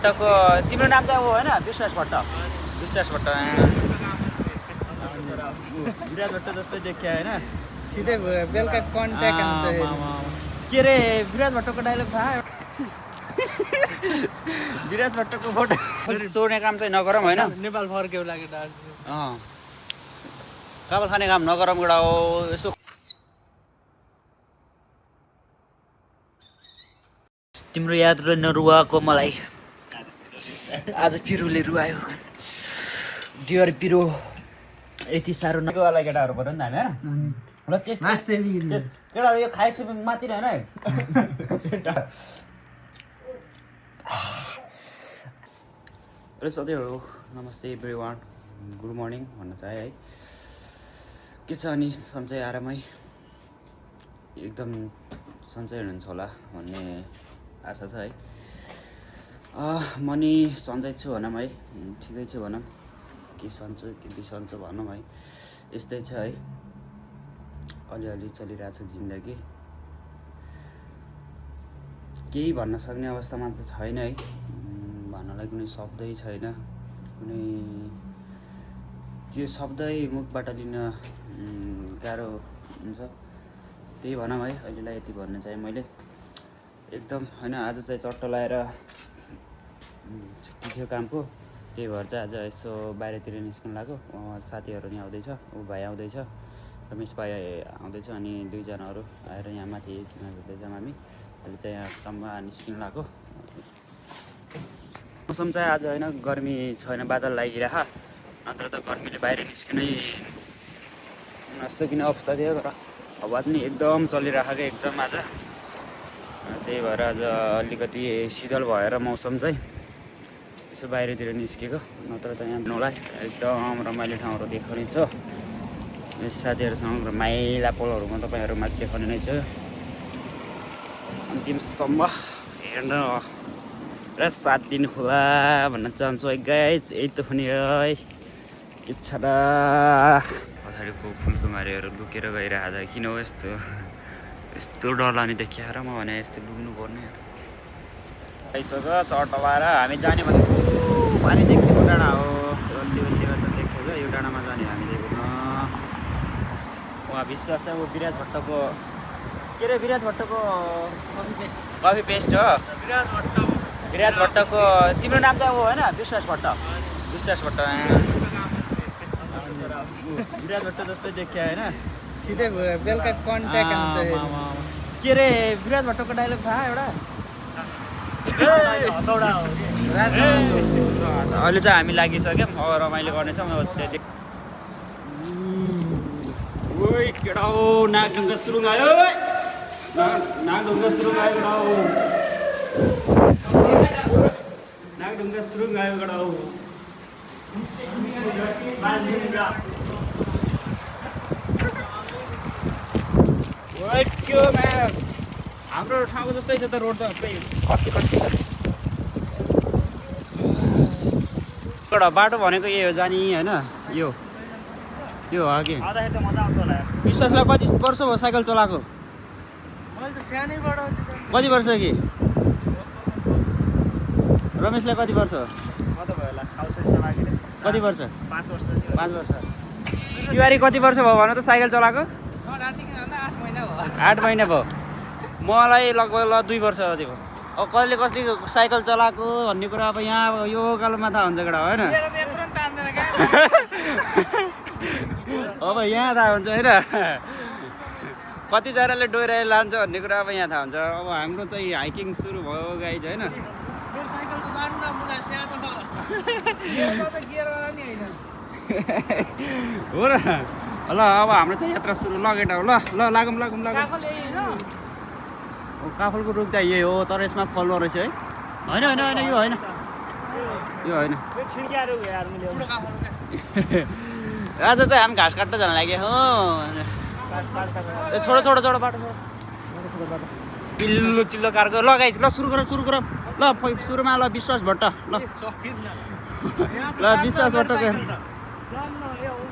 भट्टको तिम्रो नाम चाहिँ हो होइन विश्वास भट्ट विश्वास भट्ट विराज भट्ट जस्तै देखियो होइन सिधै बेलुका कन्ट्याक्ट आउँछ के अरे विराज भट्टको डाइलग थाहा विराज भट्टको फोटो चोर्ने काम चाहिँ नगरौँ होइन नेपाल फर्क्यौ लाग्यो काबल खाने काम नगरौँ एउटा हो यसो तिम्रो याद नरुवाको मलाई आज पिरोले रुवायो डियर पिरो यति साह्रो नगरवाला केटाहरू पऱ्यो नि त हामी होइन ल केटाहरू यो खाएपछि मातिर होइन र सधैँहरू नमस्ते एभ्रिवान गुड मर्निङ भन्न चाहे है के छ अनि सन्चै आरामै एकदम सन्चै हुनुहुन्छ होला भन्ने आशा छ है म नि सन्चै छु भनौँ है ठिकै छु भनौँ के सन्चो के बिसन्चो भनौँ है यस्तै छ है अलिअलि चलिरहेको छ जिन्दगी केही भन्न सक्ने अवस्थामा चाहिँ छैन है भन्नलाई कुनै शब्दै छैन कुनै त्यो शब्दै मुखबाट लिन गाह्रो हुन्छ त्यही भनौँ है अहिलेलाई यति भन्न चाहिँ मैले एकदम होइन आज चाहिँ चट्ट लगाएर छुट्टी थियो कामको त्यही भएर चाहिँ आज यसो बाहिरतिर निस्कनु लाग्यो साथीहरू नि आउँदैछ ऊ भाइ आउँदैछ रमेश भाइ आउँदैछ अनि दुईजनाहरू आएर यहाँ माथि भेट्दैछौँ हामी अहिले चाहिँ यहाँ काममा निस्किनु लाग्यो मौसम चाहिँ आज होइन गर्मी छैन बादल लागिरह नत्र त गर्मीले बाहिर निस्किनै नसकिने अवस्था थियो तर हावा पनि एकदम चलिरहेको एकदम आज त्यही भएर आज अलिकति शीतल भएर मौसम चाहिँ यसो बाहिरतिर निस्केको नत्र त यहाँ नलाई एकदम रमाइलो ठाउँहरू देखाउने छ यस साथीहरूसँग रमाइला पलहरूमा तपाईँहरूमा देखाउने नै छ अन्तिमसम्म हेर्न र 7 दिन होला भन्न चाहन्छु है गाइज यही त पनि है के छ र पछाडिको फुलकुमारीहरू लुकेर गइरहेको छ किन हो यस्तो डर लाग्ने देखिएर म भने यस्तो डुब्नु पर्ने आइसक्यो चट्ट लगाएर हामी जाने भनेको पानी देखेको डाँडा हो ओल्लीमा त देखेको छ यो डाँडामा जाने हामी देखेको उहाँ विश्वास चाहिँ विराज भट्टको के अरे विराज भट्टको कफी पेस्ट हो विराज भट्टको तिम्रो नाम चाहिँ हो होइन विश्वास भट्ट विश्वास भट्ट विराज भट्ट जस्तै देखियो होइन सिधै बेलुका कन्ट्याक्ट आउँछ के अरे विराज भट्टको डाइलग थाहा एउटा अहिले चाहिँ हामी लागिसक्यौँ अब रमाइलो गर्नेछौँ ओइ केटा हो नागढुङ्गा सुरुङ आयो नागढुङ्गा सुरुङ आयो केटा हो नागढुङ्गा सुरुङ आयो केटा हो हाम्रो ठाउँको जस्तै छ त रोड त कति छ एउटा बाटो भनेको यही हो जाने होइन यो हो कि विश्वासलाई कति वर्ष भयो साइकल चलाएको कति वर्ष कि रमेशलाई कति वर्ष कति वर्ष 5 वर्ष तिवारी कति वर्ष भयो भन त साइकल चलाएको 8 महिना भयो मलाई लगभग 2 वर्ष जति भयो अब कहिले कसले साइकल चलाएको भन्ने कुरा अब यहाँ यो कालोमा थाहा हुन्छ केटा होइन अब यहाँ थाहा हुन्छ होइन कतिजनाले डोइराएर लान्छ भन्ने कुरा अब यहाँ थाहा हुन्छ अब हाम्रो चाहिँ हाइकिङ सुरु भयो गाइज होइन हो र ल अब हाम्रो चाहिँ यात्रा सुरु लगेटा हो ल लागौँ काफलको रुख त यही हो तर यसमा फलुवा रहेछ है होइन यो होइन आज चाहिँ हामी घाँस काट्न जान लाग्यो हो छोडो बाटो पिल्लो चिल्लो कारको ल गाइस ल सुरु गरौँ ल सुरुमा ल विश्वास भट्ट ल विश्वास भट्ट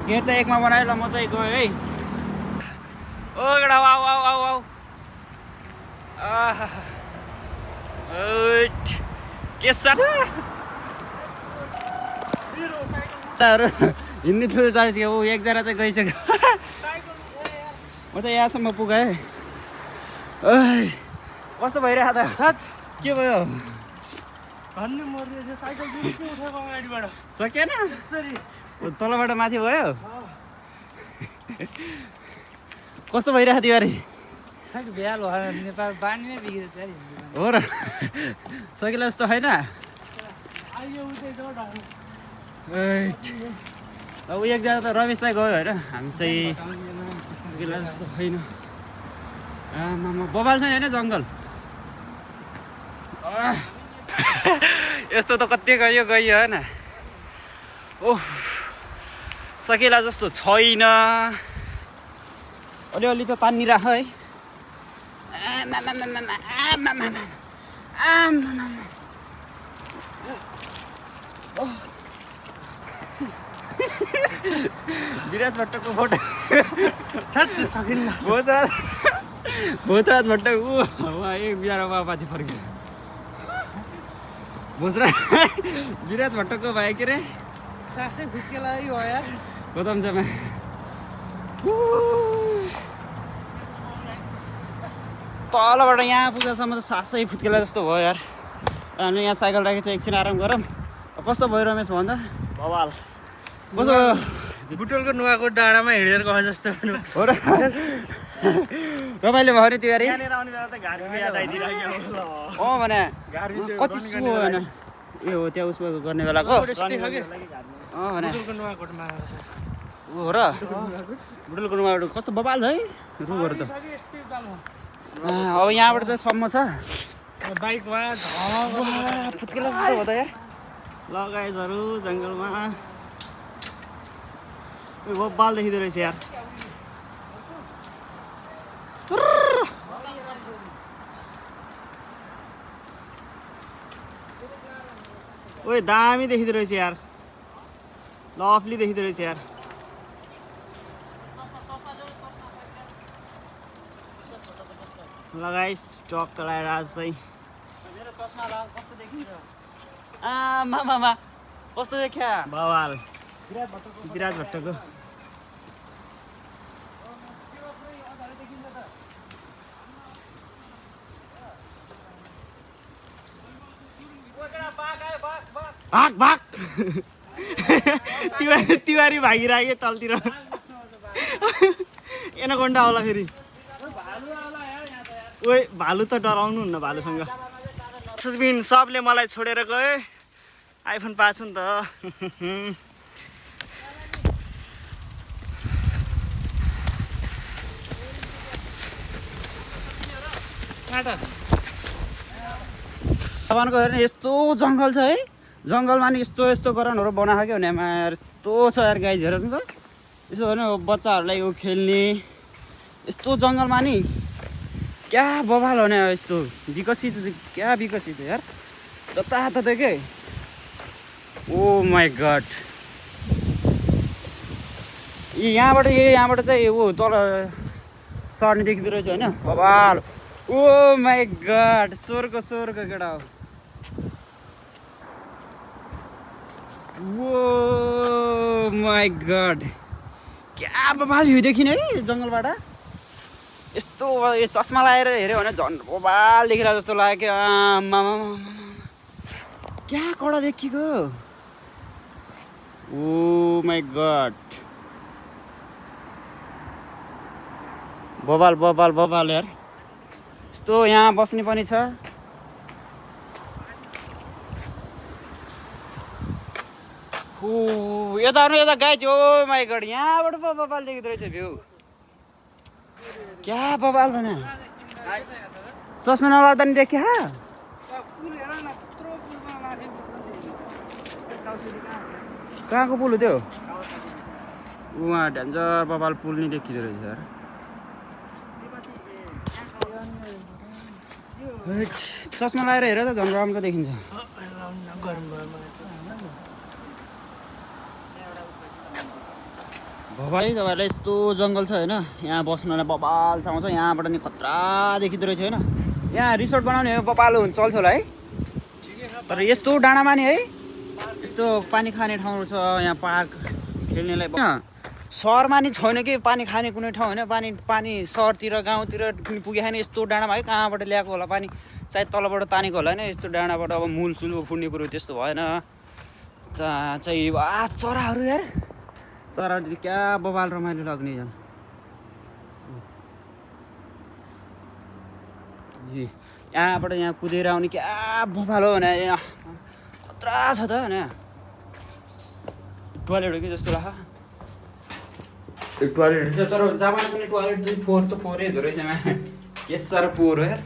गेट चाहिँ एकमा बनायो ल म चाहिँ गएँ है ओ केटा आऊ के साह्रो हिँड्ने थोरै चाहिसक्यो ऊ एकजना चाहिँ गइसक्यो म त यहाँसम्म पुगेँ कस्तो भइरहेको त के भयो सकेन तलबाट माथि भयो कस्तो भइरहेको थियो अरे भ्याल भयो नेपाल बानी नै बिग्रेछ हो र सकिला जस्तो होइन अब एकजना त रमेश चाहिँ गयो होइन हामी चाहिँ सकिला जस्तो छैन आमा बबाल छैन होइन जङ्गल यस्तो त कति गयो होइन ओह सकिला जस्तो छैन अलिअलि त तानिराख है विराज भट्टको फोटो भोजराज भट्ट उहाँ एक बिहार माथि फर्कियो विराज भट्टको भाइ के अरे सासै फुत्केला हो यार गोदामचामा तलबाट यहाँ पुगेसम्म त सासै फुत्केला जस्तो भयो यार हामीले यहाँ साइकल राखेको छ एकछिन आराम गरौँ कस्तो भयो रमेश भन्दा बवाल कस्तो भयो बुटोलको नुवाको डाँडामा हिँडेर गयो जस्तो हो र तपाईँले भयो नि त्यो अरे भने कति सु होइन ए हो त्यहाँ उसमा गर्ने बेलाको भने हो र बुटोलको नुवाको कस्तो बबाल छ है रुखहरू त अब यहाँबाट चाहिँ सम्म छ बाइकमा फुत्केला जस्तो हो त यार लगाइजहरू जङ्गलमा बबाल देखिँदो रहेछ यार ओए दामी देखिँदो रहेछ यार लभली देखिँदो रहेछ यार लगाइस टक लगाएर आज चाहिँ मेरो चस्मा लाउ कस्तो देखिन्छ आमा कस्तो देखिया बवाल विराज भट्टको भाग भाग तिवारी भागिरहेको तलतिर एनाकोन्डा होला फेरि ओए भालु त डराउनु हुन्न भालुसँग सुजबिन सबले मलाई छोडेर गए आइफोन पाएको छु नि त तपाईँको हेर्नु यस्तो जङ्गल छ है जङ्गलमा नि यस्तो यस्तो गराउनहरू बनाएको क्या भने यार यस्तो छ यार गाई हेर नि त यसो होइन बच्चाहरूलाई यो खेल्ने यस्तो जङ्गलमा नि क्या बवाल हो नि यस्तो विकसित क्या विकसित यार जताततै के ओ माई गड यहाँबाट चाहिँ ऊ तल सर्ने देखिँदो रहेछ होइन बवाल ओ माई गड स्वर्ग केटा हो ओ माई गड क्या बवाल यो देखिन है जङ्गलबाट यस्तो यो चस्मा लगाएर हेऱ्यो भने झन् बवाल देखिरहेको जस्तो लाग्यो आमा क्या कडा देखिएको ओ माई गड बवाल यार यस्तो यहाँ बस्ने पनि छ यता गाई थियो ओ माई गड यहाँबाट बवाल देखिँदो रहेछ भ्यू क्या बवाल भने चस्मा नलाग्दा नि देखिया कहाँको पुल हो त्यो उहाँ डेन्जर बवाल पुल नि देखिँदो रहेछ यार चस्मा लगाएर हेर त झन् राम्रो देखिन्छ भवाई तपाईँहरूलाई यस्तो जङ्गल छ होइन यहाँ बस्नलाई बबालसँग छ यहाँबाट नि खतरा देखिँदो रहेछ होइन यहाँ रिसोर्ट बनाउने बबाल हुन्छ चल्छ होला है तर यस्तो डाँडामा नि है यस्तो पानी खाने ठाउँ छ यहाँ पार्क खेल्नेलाई सहरमा नि छैन कि पानी खाने कुनै ठाउँ होइन पानी सहरतिर गाउँतिर पनि पुगे छैन यस्तो डाँडामा है कहाँबाट ल्याएको होला पानी सायद तलबाट तानेको होला होइन यस्तो डाँडाबाट अब मूल सुल फुट्ने कुरो त्यस्तो भएन चाहिँ चराहरू यार चराहरू क्या बबाल रमाइलो लाग्ने झन् यहाँबाट यहाँ कुदेर आउने क्या बबाल हो भने यहाँ खतरा छ त होइन टोयलेट हो कि जस्तो लाग्छ टोयलेट छ तर जापान पनि टोयलेट चाहिँ फोहोरै हुँदो रहेछ यस साह्रो फोहोर हो यार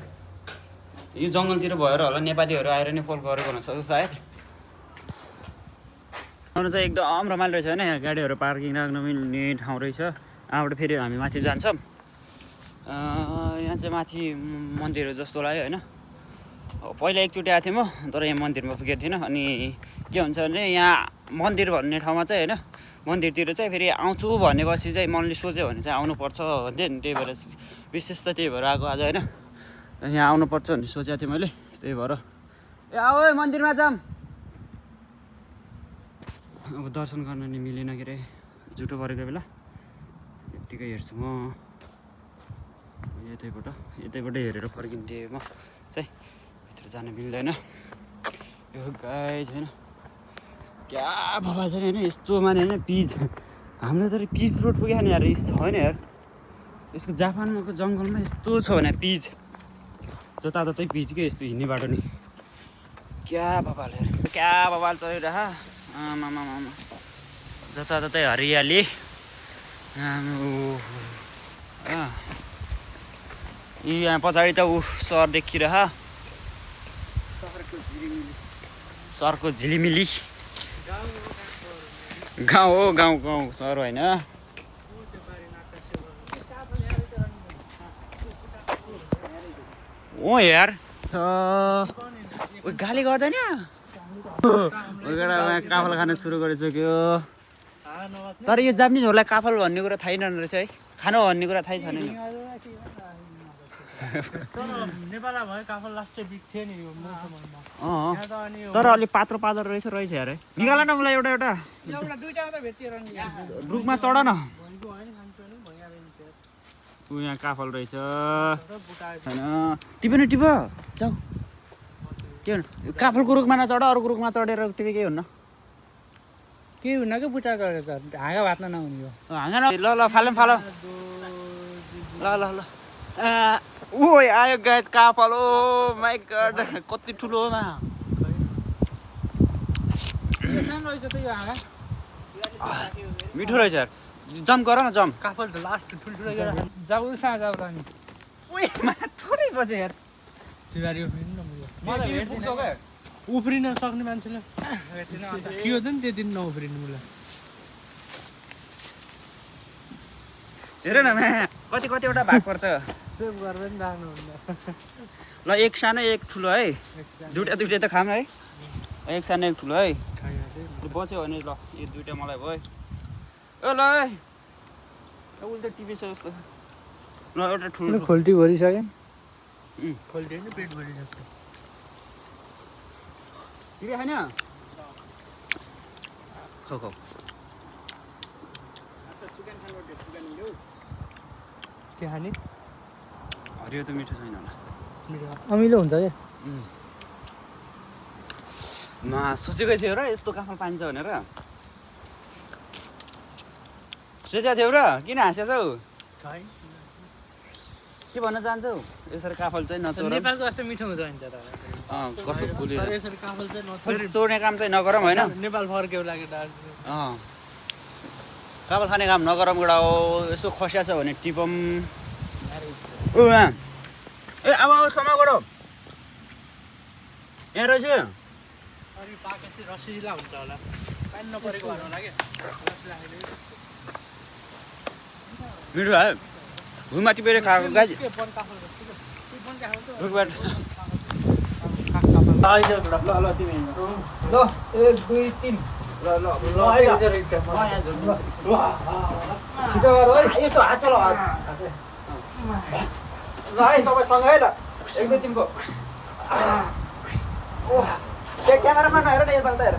यो जङ्गलतिर भएर होला नेपालीहरू आएर नै फोहोर गरेको हुनसक्छ सायद अरू चाहिँ एकदम रमाइलो रहेछ होइन यहाँ गाडीहरू पार्किङ राख्न मिल्ने ठाउँ रहेछ यहाँबाट फेरि हामी माथि जान्छौँ यहाँ चाहिँ माथि मन्दिरहरू जस्तो लाग्यो होइन पहिला एकचोटि आएको थिएँ म तर यहाँ मन्दिरमा पुगेको थिइनँ अनि के हुन्छ भने यहाँ मन्दिर भन्ने ठाउँमा चाहिँ होइन मन्दिरतिर चाहिँ फेरि आउँछु भनेपछि चाहिँ मनले सोच्यो भने चाहिँ आउनुपर्छ भन्थ्यो नि त्यही भएर विशेष त त्यही भएर आएको आज होइन यहाँ आउनुपर्छ भन्ने सोचेको थिएँ मैले त्यही भएर ए आऊ है मन्दिरमा जाऊँ अब दर्शन गर्न नि मिलेन के अरे जुठो परेको बेला यत्तिकै हेर्छु म यतैबाट हेरेर फर्किन्थेँ म चाहिँ भित्र जान मिल्दैन यो गाई छैन क्या भवा छैन होइन यस्तो माने होइन पिच हाम्रो त पिच रोड पुगेको नि यार छैन यार यसको जापानको जङ्गलमा यस्तो छ भने पिच जताततै पिच के यस्तो हिँड्ने बाटो नि क्या बबाल चलिरह आमा जताततै हरियाली यहाँ पछाडि त सहर देखिरह सहरको झिलिमिली गाउँ हो गाउँ सहर होइन हो यार गाली गर्दैन काफल खान सुरु गरिसक्यो तर यो जापानिजहरूलाई काफल भन्ने कुरा थाहै नरहेछ है खानु भन्ने कुरा थाहै छैन नि तर अलि पात्रो रहेछ यार निकाल न मलाई एउटा रुखमा चढ न यहाँ काफल रहेछ होइन टिप न टिप जाऊ के काफलको रुखमा नचढ अरूको रुखमा चढेर टिपे केही हुन्न केही हुन्न कि बुटा गरेर हाँगा भात्न नहुने हाँगा न ल फालौँ ल ओ आयो गाइस काफल ओ माइ गॉड कति ठुलो हो मा मिठो रहेछ यार जम्प गर न जम्प काफल त लास्ट ठुल्ठुलो जाऊ सा जाऊ र नि ओए मा थोरै बजे यार तिवारी उफ्रिन सक्ने मान्छेले के हो त नि त्यो दिन नउफ्रिनु मलाई हेर न कतिवटा भाग पर्छ सेभ गरेर नि राख्नु हुन्छ ल एक सानो एक ठुलो है दुईटा त खाम है एक सानो एक ठुलो है बच्यो भने ल यो दुईटा मलाई भयो ल उसले टिभी छ जस्तो ल एउटा ठुलो खोल्टी भरिसक्यो खोल्टी होइन पेट भरिसक्यो टिभी खाने खाऊ के खाने हरियो त मिठो छैन होला अमिलो हुन्छ क्या सोचेकै थियो र यस्तो काफल पाइन्छ भनेर सोचेको थियौ र किन हाँस्यौ के भन्न चाहन्छौ यसरी काफल चाहिँ नचोर नेपालको जस्तो मिठो हुन्छ नि त कस्तो फुल्यो यसरी काफल चाहिँ चोर्ने काम चाहिँ नगरौँ होइन नेपाल फर्क्यो लागि काफल खाने काम नगरौँ एउटा हो यसो खस्या छ भने टिपम ए अब समय गरौ यहाँ रहेछ अनि पाकेपछि रसिला हुन्छ होला पानी नपरेको भएर होला क्या मिठो है भुइँमा टिपेर खाएको गाजी रुखबाट ल तिमी ल 1 2 3 ल छिटो गर है यस्तो हात चलाउ ल है सबै सँगै ल 1 2 3 को क्यामेरामा नहेर न यता हेर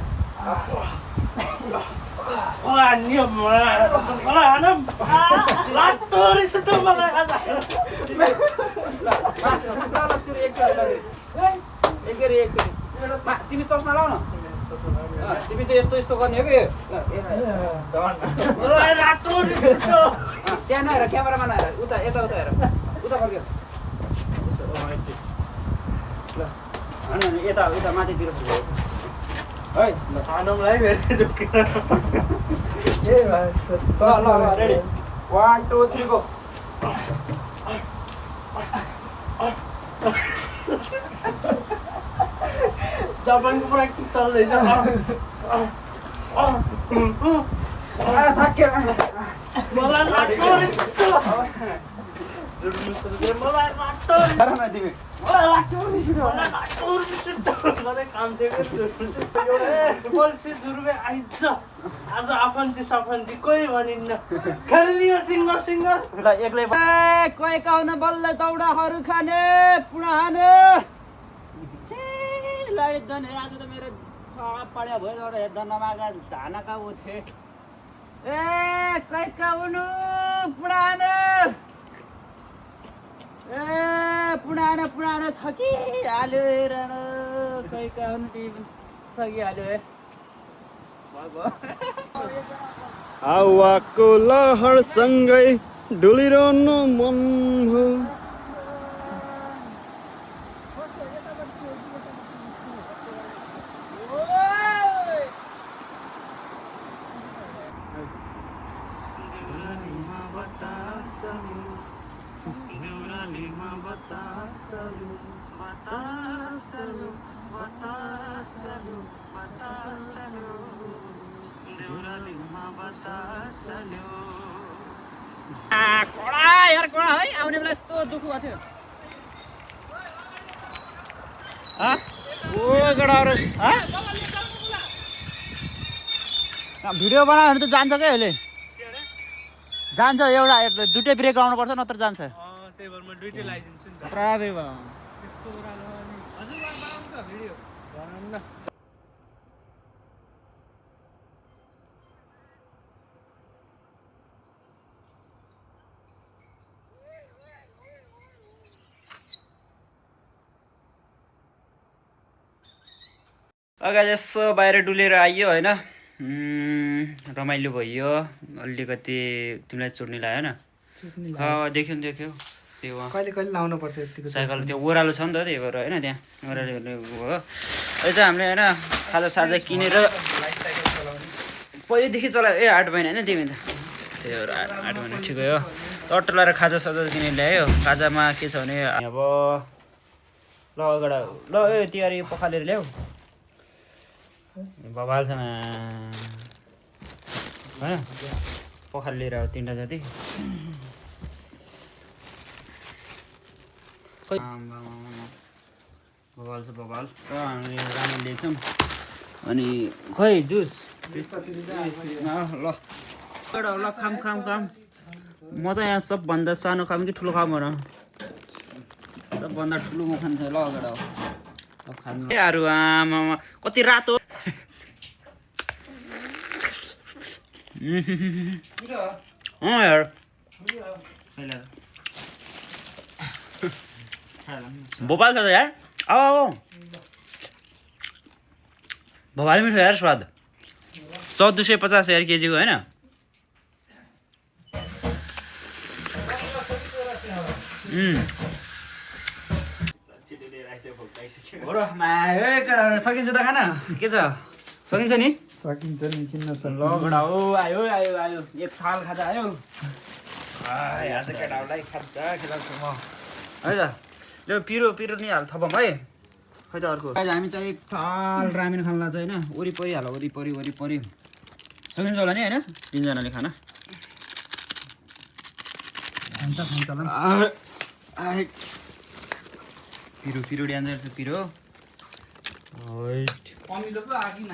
तिमी चस्मा लाउ न तिमी त यस्तो यस्तो गर्ने हो कि त्यहाँ नहेर क्यामेरामा नहेर उता यता उता हेर उता फर्क्यो ल यता उता माथितिर पुग्यो है खानलाई भेट्दै झुक्केर ल रेडी 1 2 3 गो जापानको प्र्याक्टिस चल्दैछ थाक्यो तिमी आज आफन्ती सफन्ती कोही भनिन्न खेलियो सिङ्गल सिङ्गल ल एक्लै कोही काउन बल्ल दौडाहरू खाने पुडा हाने लडिँदैन आज त मेरो सब पढ्या भयो एउटा हेर्दा नमागा धानका ऊ थिए ए कोही काउनु पुडा हाने ए पुरानो छ कि हाल्यो हेर कोही काउनु तिमी सकिहाल्यो है हावाको लहरसँगै डुलिरहनु मन हो कडा यार कडा है आउने बेला यस्तो दुःख भएको थियो भिडियो बनायो भने त जान्छ क्या अहिले जान्छ एउटा दुइटै ब्रेक लाउनुपर्छ नत्र जान्छ त्यही भएर म दुइटै लगाइदिन्छु नि त पुरा ब्रेक भयो त्यस्तो ओह्रालो अनि हजुर बनाउँछ भिडियो बनाउनु न अगाडि यसो बाहिर डुलेर आइयो होइन रमाइलो भयो अलिकति तिमीलाई चुर्नी लाग्यो होइन देख्यो नि देख्यो त्यो कहिले कहिले लाउनु पर्छ यतिको साइकल त्यो ओह्रालो छ नि त त्यही भएर होइन त्यहाँ ओह्रालो हो अहिले चाहिँ हामीले होइन खाजा किनेर पहिलेदेखि चलायो 8 महिना होइन तिमी त त्यही भएर 8 महिना ठिकै हो टट्ट लगाएर खाजा किनेर ल्यायो खाजामा के छ भने अब ल अगाडि ल ए तिहारी पखालेर ल्याऊ बबाल छ होइन पखाल लिएर अब 3टा जति बबाल छ बबाल हामी राम्ररी ल्याउँछौँ अनि खै जुस ल ल खाम म त यहाँ सबभन्दा सानो खाम कि ठुलो खाम हो र सबभन्दा ठुलो म खान्छ ल अगाडि अब खानु यार आमामा कति रातो यार भोपाल छ त यार अब भोपाल मिठो यार स्वाद 1450 यार केजीको होइन सकिन्छ त खाना के छ सकिन्छ नि सकिन्छ नि किन्न ल केटा हो आयो एक थाल खाजा आयो आज केटाहरूलाई खाजा खेलाउँछु म है त ल पिरो नि हाल थपम है खै त अर्को हामी त एक थाल रामेन खान लाग्छ होइन वरिपरि हाल वरिपरि सकिन्छ होला नि होइन 3 जनाले खाना पिरो ड्यान्जर छ पिरो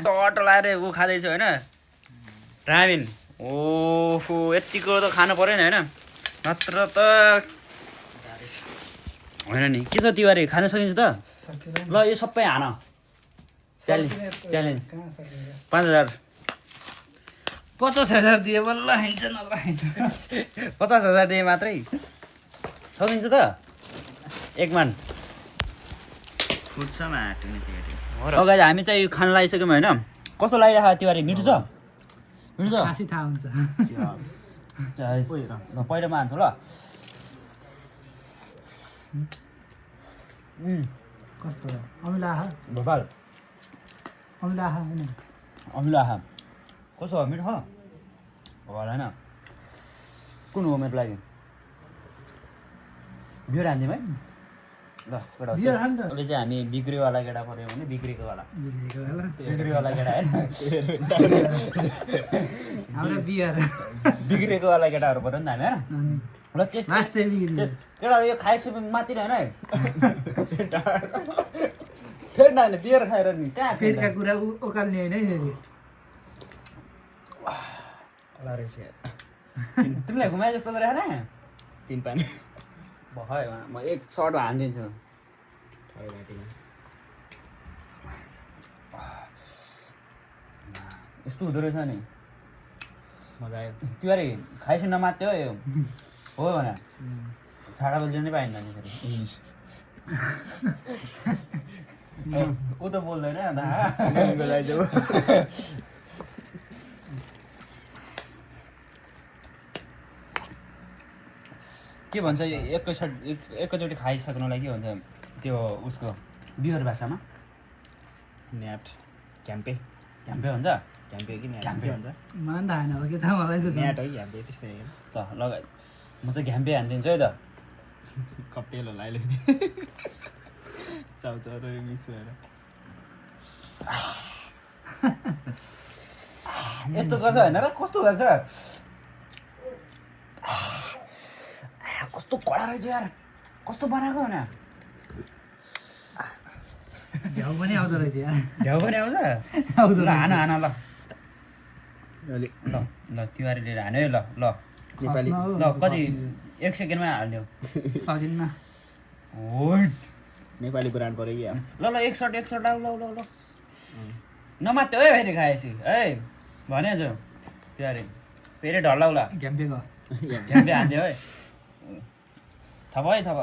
टट लाएर ऊ खाँदैछ होइन रामेन ओहो यतिको त खानु पऱ्यो नि होइन नत्र त होइन नि के छ तिहारी खान सकिन्छ त ल यो सबै हान च्यालेन्ज 5000 50,000 दिए बल्ल हिँड्छ नल्ला 50,000 दिए मात्रै सकिन्छ त एक मान फुट्छ माटो नि त्यो अगाडि हामी चाहिँ यो खाना लगाइसक्यौँ होइन कस्तो लागिरहेको तिहारी मिठो छ मिठो छ खासै थाहा हुन्छ ल पहिलामा हान्छु ल कस्तो अमिलो आहा भोपाल अमिलो आहा होइन अमिलो आहा कस्तो हो मिठो भोपाल होइन कुन हो मेरो लागि बियर हानिदिउँ है ल केटा बियर हान् त। अहिले चाहिँ हामी बिक्रीवाला केटा पऱ्यो भने बिक्रीकोवाला केटा होइन हाम्रो बियर बिग्रेकोवाला केटाहरू पऱ्यो नि त हामी होइन ल केटाहरू यो खाएपछि माथि होइन है फेरि न बियर खाएर नि कहाँ पेटका कुरा उकाल्ने होइन है फेरि तिमीलाई घुमाए जस्तो गरेर न 3 पानी भयो म एक सर्ट हानिदिन्छु यस्तो हुँदो रहेछ नि मजा आयो तिहारी खाएपछि नमात्यो यो हो भने छाडा बोल्दैन नै पाइँदैन नि फेरि इङ्ग्लिस ऊ त बोल्दैन अन्त के भन्छ एकैचोटि खाइसक्नुलाई के भन्छ त्यो उसको बिहार भाषामा न्याट क्याम्पे झ्याम्पे भन्छ क्याम्पे कि न्याट क्याम्पे भन्छ मलाई पनि थाहा होइन हो कि थाहा मलाई त न्याट है क्याम्पे त्यस्तै हो त लगाइ म त झ्याम्पे हानिदिन्छु है त कप्टेल होला अहिले चाउचाउ र मिक्स भएर यस्तो गर्छ होइन र कस्तो गर्छ कस्तो कडा रहेछ यार कस्तो बनाएको होइन घ्याउ पनि आउँदो रहेछ यार झ्याउ पनि आउँछ आउँदो ल हान हान ल अलिक ल ल तिहारीले हान्यो है ल ल नेपाली ल कति 1 सेकेन्डमा हालिदियो सकिन्न होइन नेपाली ब्रान्ड पऱ्यो कि ल ल एक सर्ट ल ल ल ल नमात्यो है फेरि खाएपछि है भनेछ तिहारी फेरि ढल्लाउला घ्याम्पेको झ्याम्पे हानिदियो है थप है थप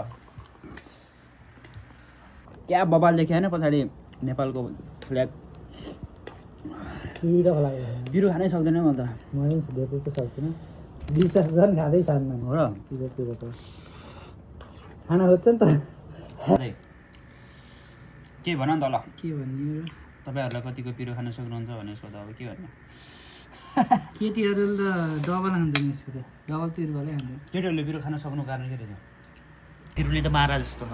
क्या बबाल देख्यो होइन पछाडि नेपालको फ्ल्याग पिरो लाग्यो बिरु खानै सक्दैन म त मैले धेरै त सक्दिनँ विश्वास झन् खाँदै सान्दैन हो र पिरो त खाना खोज्छ नि त अरे के भन नि त ल के भन्ने तपाईँहरूलाई कतिको पिरो खान सक्नुहुन्छ भनेर सोध्दा अब के भन्नु केटीहरूले त डबल खान्छ नि यसको त डबल तिरबालै खान्छ केटीहरूले पिरो खान सक्नु कारण के रहेछ पिरोले त मारा जस्तो छ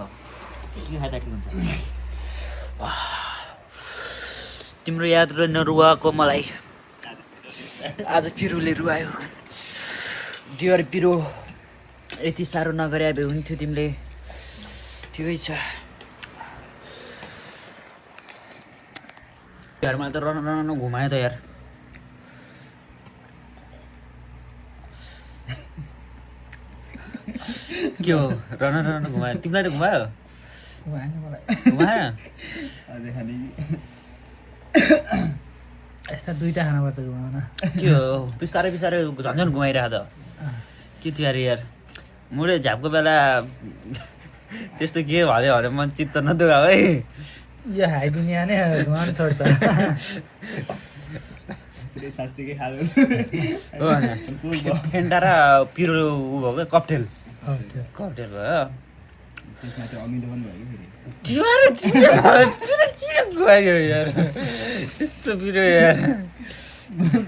के खाँदा के हुन्छ तिम्रो याद नरुवाएको मलाई आज पिरोले रुवायो डियर पिरो यति साह्रो नगरे भए हुन्थ्यो तिमीले ठिकै छ घरमा त रन घुमायो त यार के हो रन घुमायो तिमीलाई त घुमायो भएन मलाई घुमाएन अझै खाने यस्ता दुईवटा खानुपर्छ घुमाउन के हो बिस्तारै बिस्तारै झन्झन घुमाइरहेको त के थियो अरे यार मैले झ्यापको बेला त्यस्तो के भन्यो भने मन चित्त नदुखा है यो हाई दुनियाँ नै घुमाउनु छोड्छ साँच्चीकै खाँदो हो फेन्टा र पिरो ऊ भयो क्या ककटेल ककटेल भयो त्यसमा त्यो अमिलो पनि भयो कि किन गयो यार त्यस्तो पिरो यार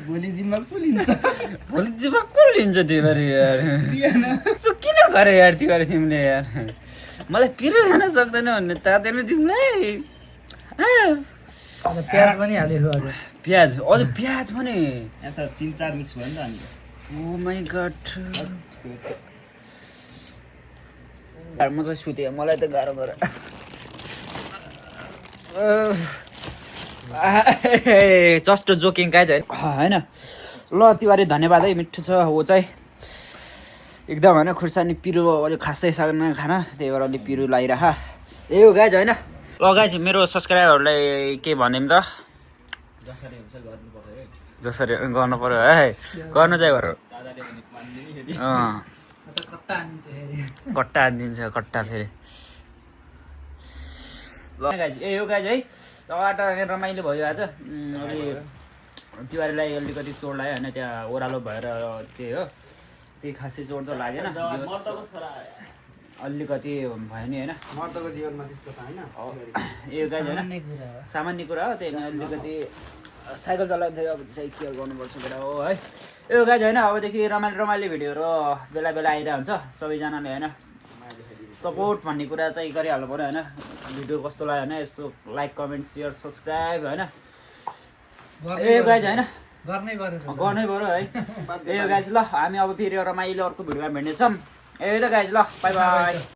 भोलि जिम्मा पुलिन्छ भोलि जिम्मा को लिन्छ तिमीहरू यार त्यस्तो किन गरे यार तिमीहरू तिमीले यार मलाई पिरो खान सक्दैन भन्ने तातेन तिमीलाई प्याज पनि हालेको अझ प्याज अझ प्याज पनि यहाँ त 3-4 मिक्स भयो नि त हामीले ओ माई गड घरमा त सुत्यो मलाई त गाह्रो गर जस्ट जोकिङ काय चाहिँ होइन ल तिहारी धन्यवाद है मिठो छ हो चाहिँ एकदम होइन खुर्सानी पिरो अलिक खासै सक्दैन खाना त्यही भएर अलिक पिरो लगाइरह ए हो गाइज होइन गाइस मेरो सब्सक्राइबरहरूलाई के भन्दिउँ त जसरी हुन्छ गर्नु पर्यो है जसरी गर्नु पर्यो है गर्नु चाहिँ गर दादाले भनेको मान्ने नि फेरि कट्टा हानिदिन्छ कट्टा फेरि ल गाइस ए हो गाइस है टमाटर रमाइलो भयो आज अलि तिहारलाई अलिकति चोट लाग्यो होइन त्यहाँ ओह्रालो भएर त्यही हो त्यही खासै चोट त लागेन मर्दको छोरा अलिकति भयो नि होइन मर्दको जीवनमा त्यस्तो त होइन यो गाइस होइन सामान्य कुरा हो त्यही अलिकति साइकल चलाउँदै अब चाहिँ केयर गर्नुपर्छ केटा हो है यो गाइस होइन अबदेखि रमाइलो रमाइलो भिडियोहरू बेला बेला आइरहेको हुन्छ सबैजनाले होइन सपोर्ट भन्ने कुरा चाहिँ गरिहाल्नु पऱ्यो होइन भिडियो कस्तो लाग्यो होइन यस्तो लाइक कमेन्ट सेयर सब्सक्राइब होइन ए गाइस होइन गर्नै पऱ्यो है ए गाइस ल हामी अब फेरि रमाइलो अर्को भिडियोमा भेट्नेछौँ ए त गाइस ल बाई बाई